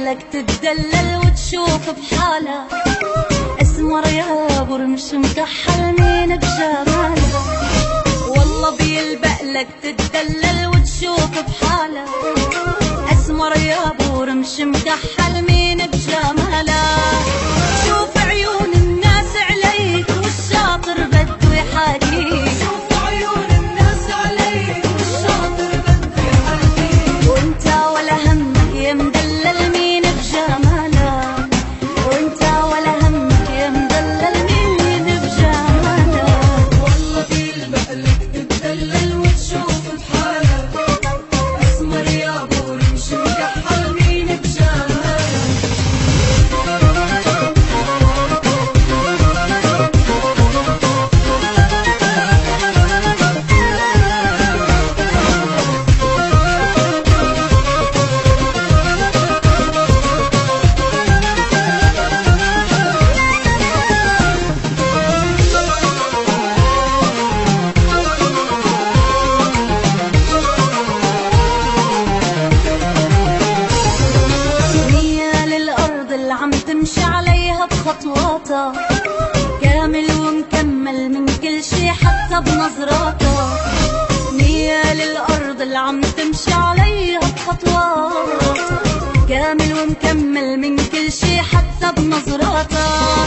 بقلك تتدلل وتشوف بحالة، اسمر يا برمش مكحل مين بجمالها، والله بيلبقلك تتدلل وتشوف بحالة، اسمر يا برمش مكحل مين بجمالها. شوف عيون الناس عليك والشاطر بده يحاكيك، شوف عيون الناس عليك والشاطر بده يحاكيك، وانت ولا همك يا مدلل مين بجمالها، وانت ولا همك يا مدلل مين بجمالها، والله بيلبقلك تتدلل وتشوف بحالك، اسمر يا برمش مكحل مين بجمالك. عم تمشي عليها بخطواتها، كامل ومكمل من كل شي حتى بنظراتها، نية للأرض اللي عم تمشي عليها بخطواتها، كامل ومكمل من كل شي حتى بنظراتها.